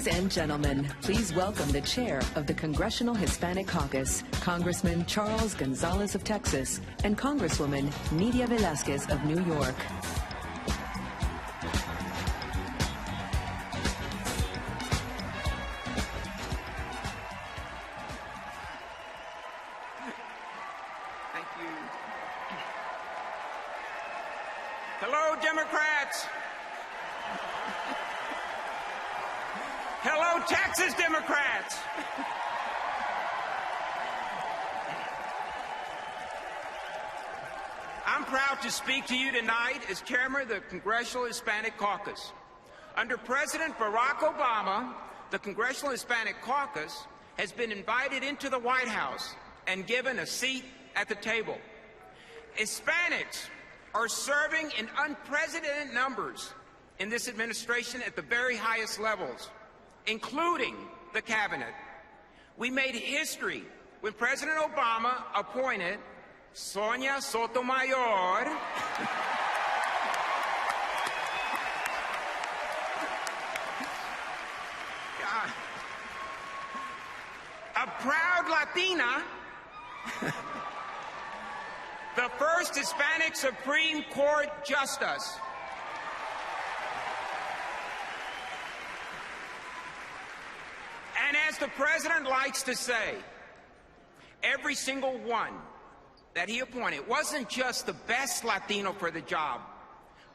Ladies and gentlemen, please welcome the chair of the Congressional Hispanic Caucus, Congressman Charles Gonzalez of Texas, and Congresswoman Nydia Velázquez of New York. Thank you. Hello, Democrats. Hello, Texas Democrats. I'm proud to speak to you tonight as chairman of the Congressional Hispanic Caucus. Under President Barack Obama, the Congressional Hispanic Caucus has been invited into the White House and given a seat at the table. Hispanics are serving in unprecedented numbers in this administration at the very highest levels, including the cabinet. We made history when President Obama appointed Sonia Sotomayor a proud Latina, the first Hispanic Supreme Court Justice. And as the president likes to say, every single one that he appointed wasn't just the best Latino for the job,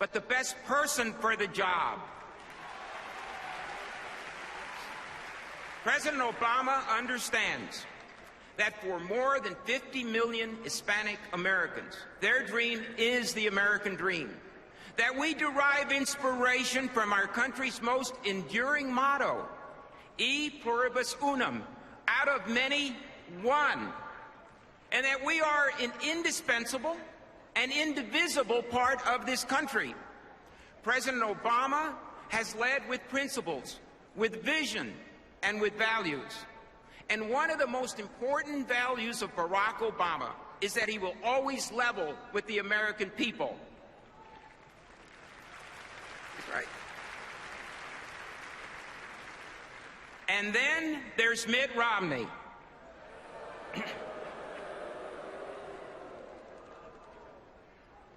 but the best person for the job. President Obama understands that for more than 50 million Hispanic Americans, their dream is the American dream, that we derive inspiration from our country's most enduring motto, E pluribus unum, out of many, one, and that we are an indispensable and indivisible part of this country. President Obama has led with principles, with vision, and with values. And one of the most important values of Barack Obama is that he will always level with the American people. That's right. And then there's Mitt Romney.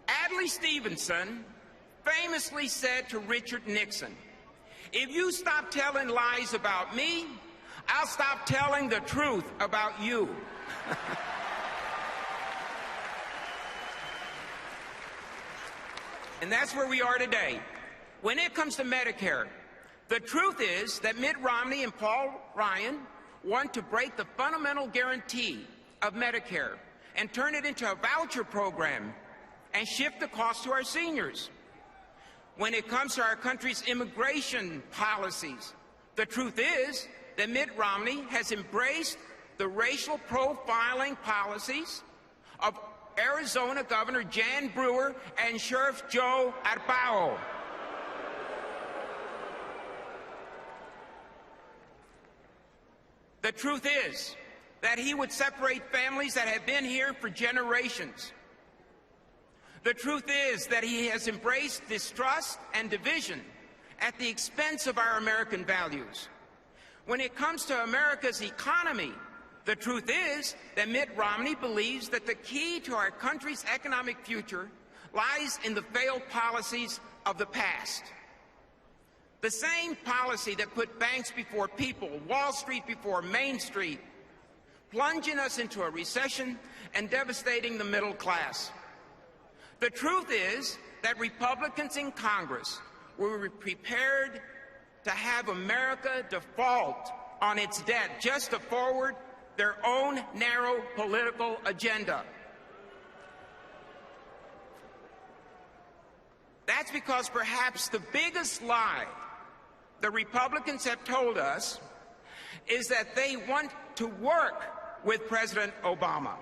Adlai Stevenson famously said to Richard Nixon, "If you stop telling lies about me, I'll stop telling the truth about you." And that's where we are today. When it comes to Medicare, the truth is that Mitt Romney and Paul Ryan want to break the fundamental guarantee of Medicare and turn it into a voucher program and shift the cost to our seniors. When it comes to our country's immigration policies, the truth is that Mitt Romney has embraced the racial profiling policies of Arizona Governor Jan Brewer and Sheriff Joe Arpaio. The truth is that he would separate families that have been here for generations. The truth is that he has embraced distrust and division at the expense of our American values. When it comes to America's economy, the truth is that Mitt Romney believes that the key to our country's economic future lies in the failed policies of the past. The same policy that put banks before people, Wall Street before Main Street, plunging us into a recession and devastating the middle class. The truth is that Republicans in Congress were prepared to have America default on its debt just to forward their own narrow political agenda. That's because perhaps the biggest lie the Republicans have told us is that they want to work with President Obama.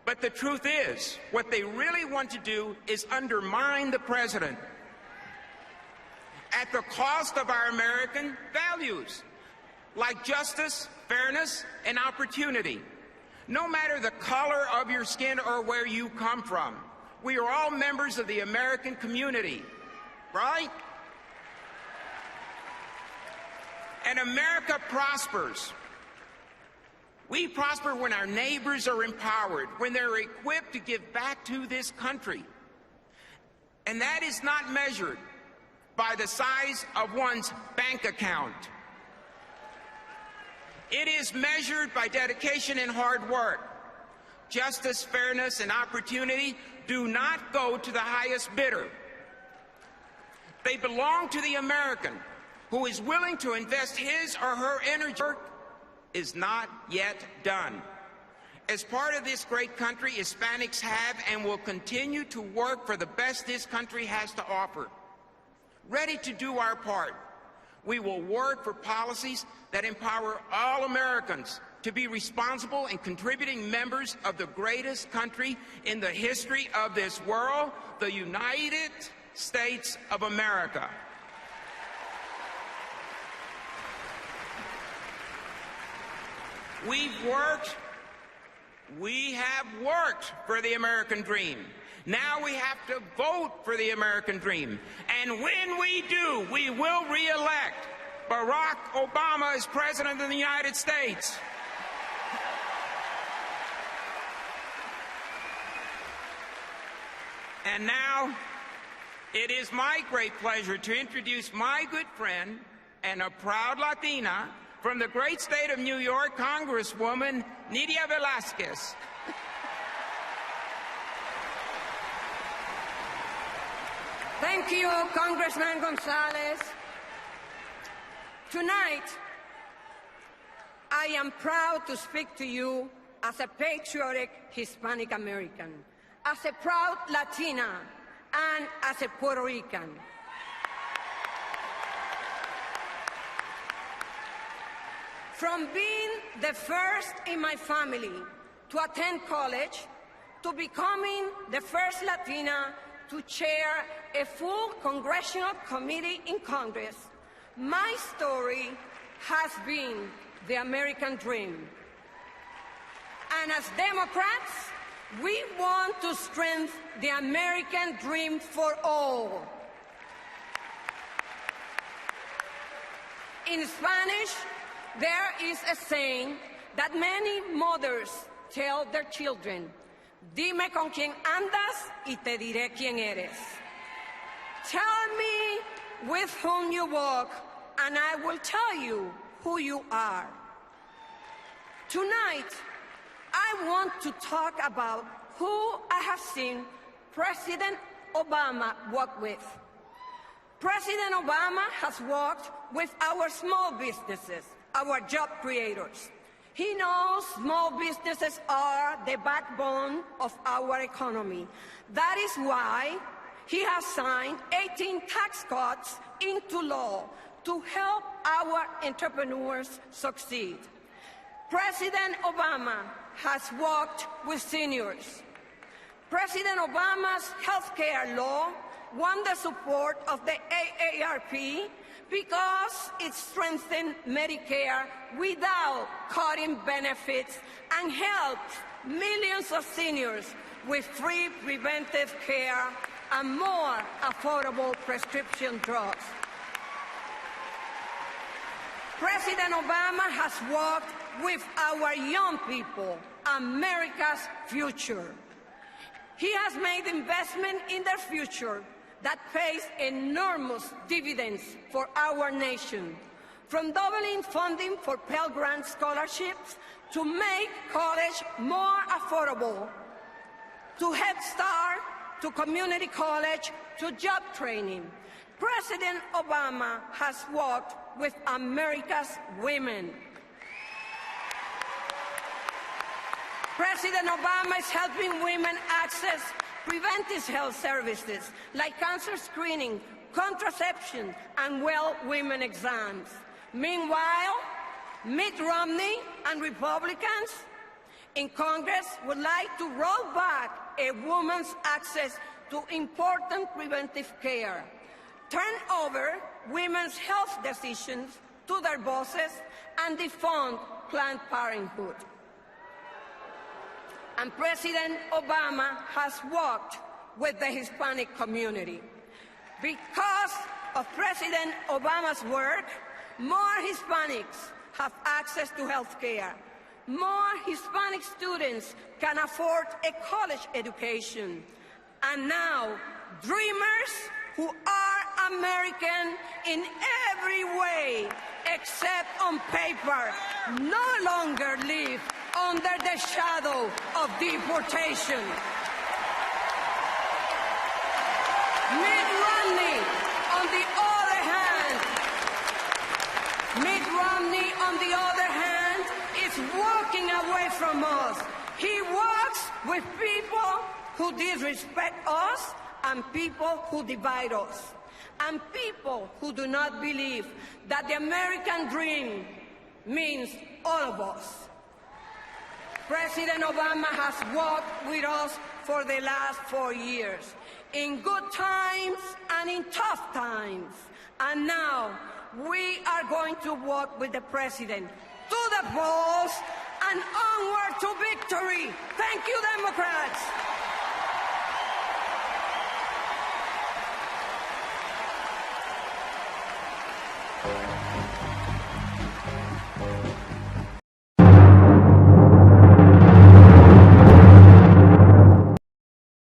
But the truth is, what they really want to do is undermine the president at the cost of our American values, like justice, fairness, and opportunity. No matter the color of your skin or where you come from, we are all members of the American community, right? And America prospers. We prosper when our neighbors are empowered, when they're equipped to give back to this country. And that is not measured by the size of one's bank account. It is measured by dedication and hard work. Justice, fairness, and opportunity do not go to the highest bidder. They belong to the American who is willing to invest his or her energy. Work is not yet done. As part of this great country, Hispanics have and will continue to work for the best this country has to offer. Ready to do our part, we will work for policies that empower all Americans to be responsible and contributing members of the greatest country in the history of this world, the United States of America. We have worked for the American dream. Now we have to vote for the American dream. And when we do, we will re-elect Barack Obama as President of the United States. And now, it is my great pleasure to introduce my good friend and a proud Latina from the great state of New York, Congresswoman Nydia Velázquez. Thank you, Congressman Gonzalez. Tonight, I am proud to speak to you as a patriotic Hispanic American, as a proud Latina, and as a Puerto Rican. From being the first in my family to attend college, to becoming the first Latina to chair a full congressional committee in Congress, my story has been the American dream. And as Democrats, we want to strengthen the American dream for all. In Spanish, there is a saying that many mothers tell their children, "Dime con quién andas y te diré quién eres." Tell me with whom you walk, and I will tell you who you are. Tonight, I want to talk about who I have seen President Obama work with. President Obama has worked with our small businesses, our job creators. He knows small businesses are the backbone of our economy. That is why he has signed 18 tax cuts into law to help our entrepreneurs succeed. President Obama has worked with seniors. President Obama's health care law won the support of the AARP because it strengthened Medicare without cutting benefits and helped millions of seniors with free preventive care and more affordable prescription drugs. President Obama has worked with our young people, America's future. He has made investment in their future that pays enormous dividends for our nation, from doubling funding for Pell Grant scholarships to make college more affordable, to Head Start, to community college, to job training. President Obama has worked with America's women. President Obama is helping women access preventive health services like cancer screening, contraception, and women exams. Meanwhile, Mitt Romney and Republicans in Congress would like to roll back a woman's access to important preventive care, turn over women's health decisions to their bosses, and defund Planned Parenthood. And President Obama has worked with the Hispanic community. Because of President Obama's work, More Hispanics have access to health care. More Hispanic students can afford a college education. And now, dreamers who are American in every way, except on paper, no longer live under the shadow of deportation. Mitt Romney, on the other hand, is walking away from us. He walks with people who disrespect us and people who divide us, and people who do not believe that the American dream means all of us. President Obama has walked with us for the last 4 years, in good times and in tough times. And now we are going to walk with the president to the polls and onward to victory. Thank you, Democrats.